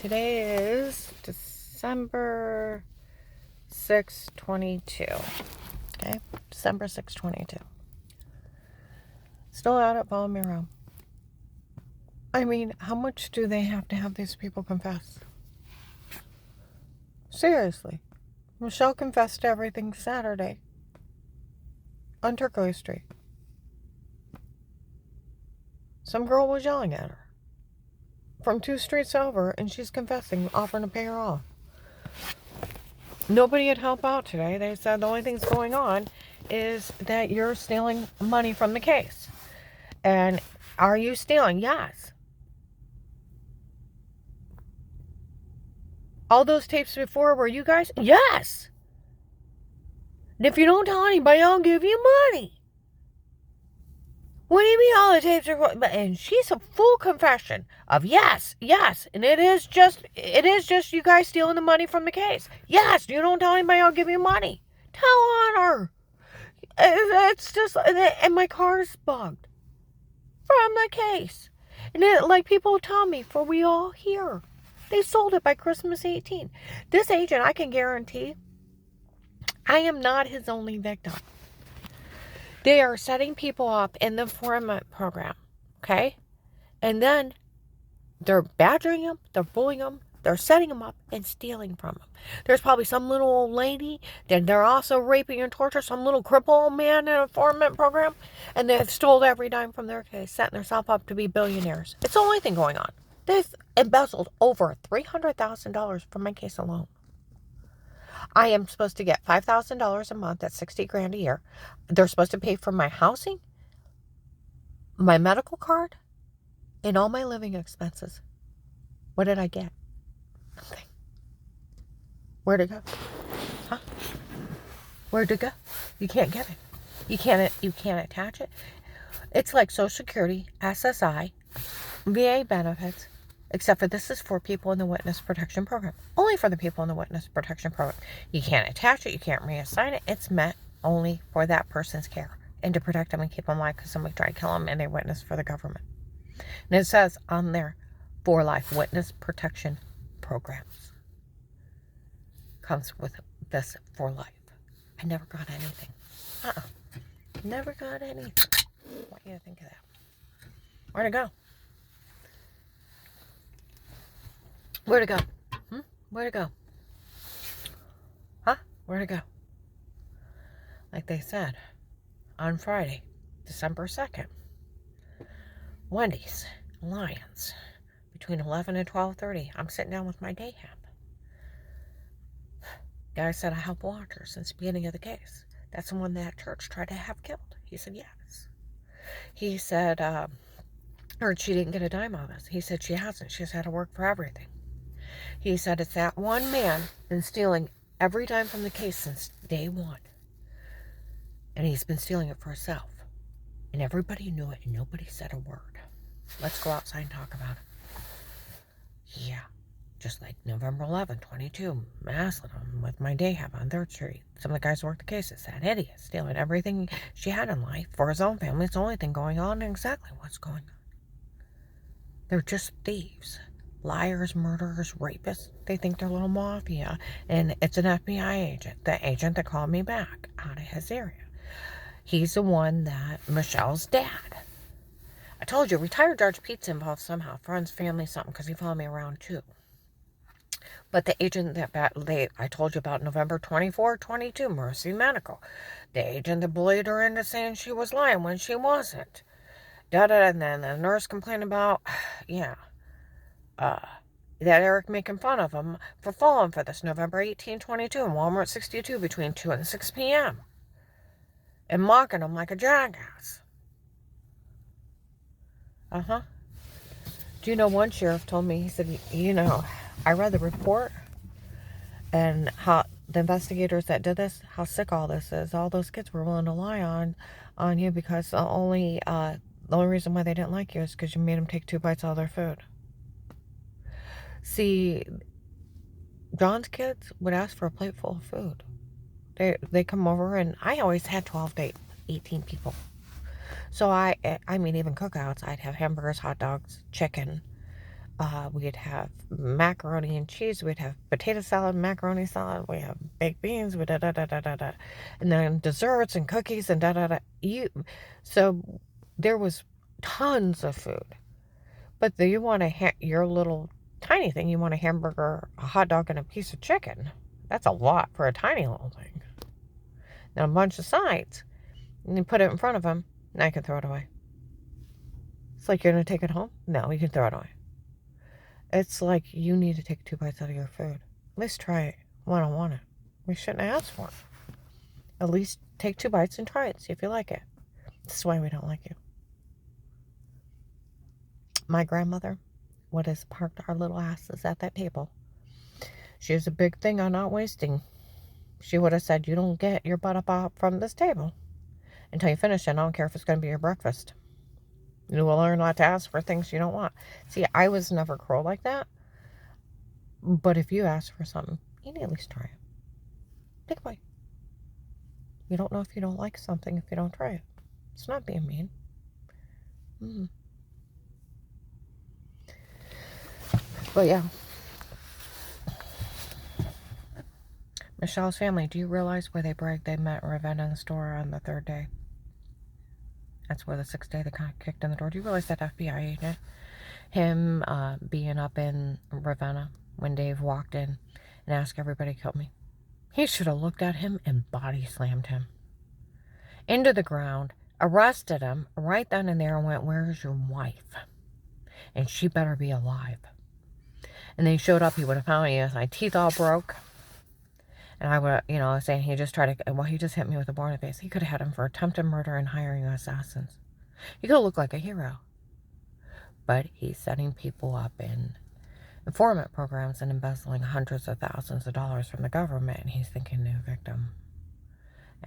Today is December 6, 22. Okay, December 6, 22. Still out at Palomero. I mean, how much do they have to have these people confess? Seriously. Michelle confessed to everything Saturday on Turquoise Street. Some girl was yelling at her from 2 streets over, and she's confessing, offering to pay her off. Nobody had help out today. They said the only thing's going on is that you're stealing money from the case. And are you stealing? Yes. All those tapes before were you guys? Yes. And if you don't tell anybody, I'll give you money. What do you mean all the tapes are? And she's a full confession of yes. And it is just you guys stealing the money from the case. Yes, you don't tell anybody, I'll give you money. Tell on her. It's just, and my car is bugged from the case. And like people tell me, for we all hear, they sold it by Christmas 18. This agent, I can guarantee, I am not his only victim. They are setting people up in the informant program, okay? And then they're badgering them, they're bullying them, they're setting them up and stealing from them. There's probably some little old lady that they're also raping and torturing, some little crippled old man in an informant program, and they've stole every dime from their case, setting themselves up to be billionaires. It's the only thing going on. They've embezzled over $300,000 from my case alone. I am supposed to get $5,000 a month. That's $60,000 a year. They're supposed to pay for my housing, my medical card, and all my living expenses. What did I get? Nothing. Where'd it go? Huh? Where'd it go? You can't get it. You can't attach it. It's like Social Security, SSI, VA benefits, except for this is for people in the Witness Protection Program. Only for the people in the Witness Protection Program. You can't attach it. You can't reassign it. It's meant only for that person's care and to protect them and keep them alive because somebody tried to kill them and they witnessed for the government. And it says on there, for life Witness Protection Programs. Comes with this for life. I never got anything. Never got anything. What do you think of that? Where'd it go? Where'd it go? Where'd it go? Huh? Where'd it go? Like they said, on Friday, December 2nd, Wendy's, Lions, between 11 and 12:30. I'm sitting down with my day hab. Guy said, I help watch her since the beginning of the case. That's the one that church tried to have killed. He said, yes. He said, heard she didn't get a dime on us. He said she hasn't. She's had to work for everything. He said it's that one man been stealing every dime from the case since day one. And he's been stealing it for himself. And everybody knew it and nobody said a word. Let's go outside and talk about it. Yeah. Just like November 11, 22, Maslin with my day hab on 3rd Street. Some of the guys who worked the cases, that idiot, stealing everything she had in life for his own family. It's the only thing going on and exactly what's going on. They're just thieves. Liars, murderers, rapists. They think they're a little mafia. And it's an FBI agent. The agent that called me back out of his area. He's the one that Michelle's dad. I told you, retired Judge Pete's involved somehow. Friends, family, something, because he followed me around too. But the agent that I told you about November 24, 22, Mercy Medical. The agent that bullied her into saying she was lying when she wasn't. And then the nurse complained about, that Eric making fun of him for falling for this November 18, 22 in Walmart 62 between 2 and 6 p.m. And mocking him like a jackass. Do you know one sheriff told me, he said, I read the report and how the investigators that did this, how sick all this is. All those kids were willing to lie on you because the only reason why they didn't like you is because you made them take 2 bites out of their food. See, John's kids would ask for a plate full of food. They come over and I always had 12 to 18 people. So I mean, even cookouts, I'd have hamburgers, hot dogs, chicken, We'd have macaroni and cheese. We'd have potato salad, macaroni salad. We have baked beans. We da da da da da da, and then desserts and cookies and da da da. So there was tons of food. But you want your little tiny thing. You want a hamburger, a hot dog, and a piece of chicken. That's a lot for a tiny little thing. Then a bunch of sides, and you put it in front of them. Now you can throw it away. It's like you're gonna take it home. No, you can throw it away. It's like you need to take 2 bites out of your food. At least try it. I don't want it. We shouldn't ask for it. At least take 2 bites and try it. See if you like it. This is why we don't like you. My grandmother would have parked our little asses at that table. She was a big thing on not wasting. She would have said, you don't get your butt up from this table until you finish it. I don't care if it's going to be your breakfast. You will learn not to ask for things you don't want. See, I was never cruel like that. But if you ask for something, you need to at least try it. Take a bite. You don't know if you don't like something if you don't try it. It's not being mean. But yeah. Michelle's family, do you realize where they bragged they met Ravenna in the store on the 3rd day? That's where the 6th day they kind of kicked in the door. Do you realize that FBI agent, him being up in Ravenna when Dave walked in and asked everybody to kill me? He should have looked at him and body slammed him into the ground, arrested him right then and there and went, where's your wife? And she better be alive. And then he showed up, he would have found me with my teeth all broke. And I would, saying he just tried to, he just hit me with a bar in the face. He could have had him for attempted murder and hiring assassins. He could have looked like a hero. But he's setting people up in informant programs and embezzling hundreds of thousands of dollars from the government. And he's thinking new victim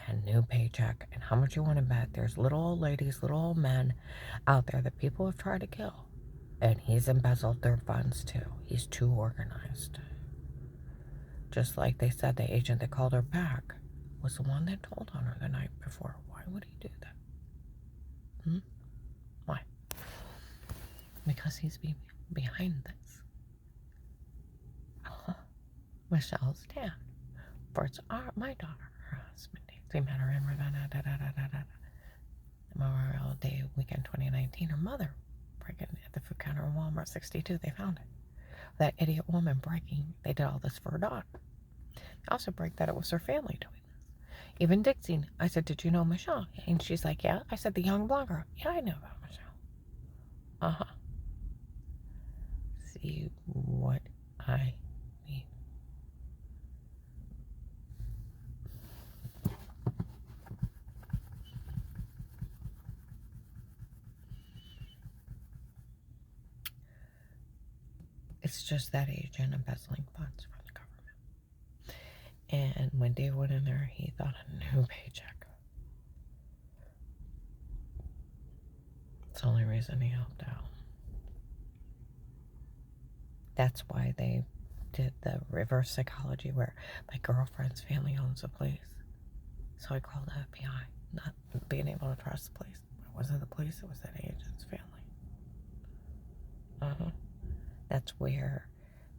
and new paycheck. And how much you want to bet there's little old ladies, little old men out there that people have tried to kill. And he's embezzled their funds too. He's too organized. Just like they said, the agent that called her back was the one that told on her the night before. Why would he do that? Why? Because he's behind this. Michelle's dad. For it's my daughter, her husband. They met her in Ravenna. Memorial Day weekend 2019. Her mother breaking at the food counter in Walmart 62. They found it. That idiot woman breaking. They did all this for her daughter. They also break that it was her family doing this. Even Dixie. I said, did you know Michelle? And she's like, yeah. I said, the young blogger. Yeah, I know about Michelle. See what I mean. It's just that agent embezzling funds from the government. And when Dave went in there, he thought a new paycheck. It's the only reason he helped out. That's why they did the reverse psychology where my girlfriend's family owns a place. So I called the FBI, not being able to trust the police. It wasn't the police, it was that agent's family. That's where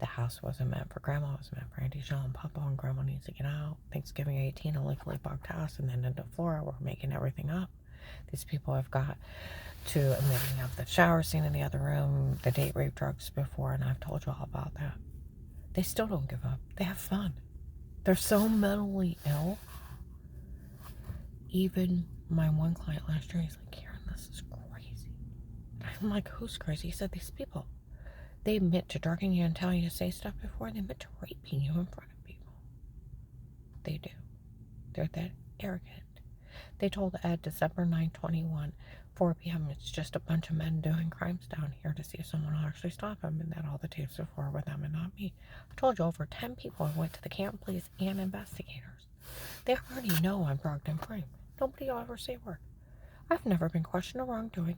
the house wasn't meant for Grandma, it was meant for Auntie Shaw and Papa, and Grandma needs to get out. Thanksgiving 18, illegally bugged house, and then into Florida, we're making everything up. These people have got to admitting of the shower scene in the other room, the date rape drugs before, and I've told you all about that. They still don't give up. They have fun. They're so mentally ill. Even my one client last year, he's like, Karen, this is crazy. I'm like, who's crazy? He said, these people. They admit to drugging you and telling you to say stuff before. They admit to raping you in front of people. They do. They're that arrogant. They told Ed December 9/21, 4 p.m. It's just a bunch of men doing crimes down here to see if someone will actually stop them, and that all the tapes before were them and not me. I told you over 10 people went to the camp police and investigators. They already know I'm drugged and framed. Nobody will ever say a word. I've never been questioned of wrongdoing.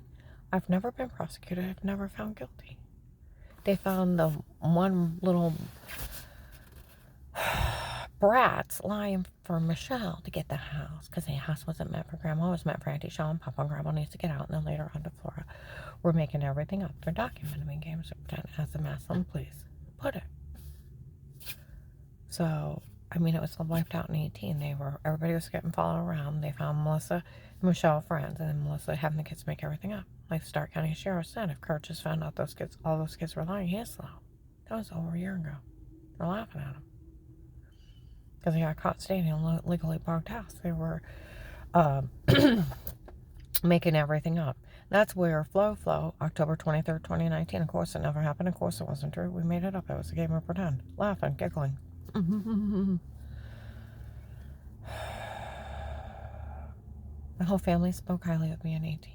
I've never been prosecuted. I've never found guilty. They found the one little brats lying for Michelle to get the house, because the house wasn't meant for Grandma. It was meant for Auntie Shaw and Papa, and Grandma needs to get out. And then later on to Flora. We're making everything up. They're documenting games as the Maslin police put it. So, I mean, it was wiped out in 18. Everybody was getting followed around. They found Melissa and Michelle friends, and then Melissa having the kids make everything up. Like Stark County Sheriff said, if Kurt just found out all those kids were lying, he's slow. That was over a year ago. They're laughing at him. Because he got caught staying in a legally parked house. They were making everything up. That's where Flo, October 23rd, 2019. Of course, it never happened. Of course, it wasn't true. We made it up. It was a game of pretend. Laughing, giggling. My whole family spoke highly of me in 18.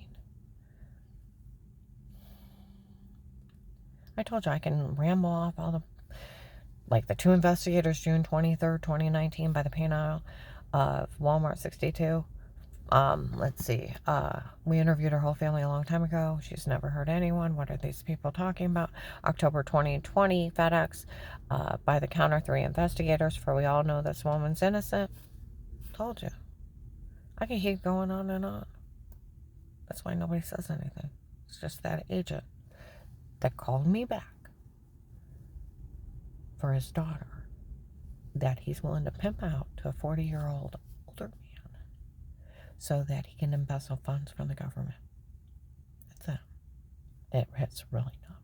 I told you I can ramble off all the 2 investigators, June 23rd, 2019, by the paint aisle of Walmart 62. Let's see. We interviewed her whole family a long time ago. She's never heard anyone. What are these people talking about? October 2020, FedEx, by the counter, 3 investigators, for we all know this woman's innocent. Told you. I can keep going on and on. That's why nobody says anything. It's just that agent that called me back for his daughter that he's willing to pimp out to a 40-year-old older man so that he can embezzle funds from the government. That's it. It's really not.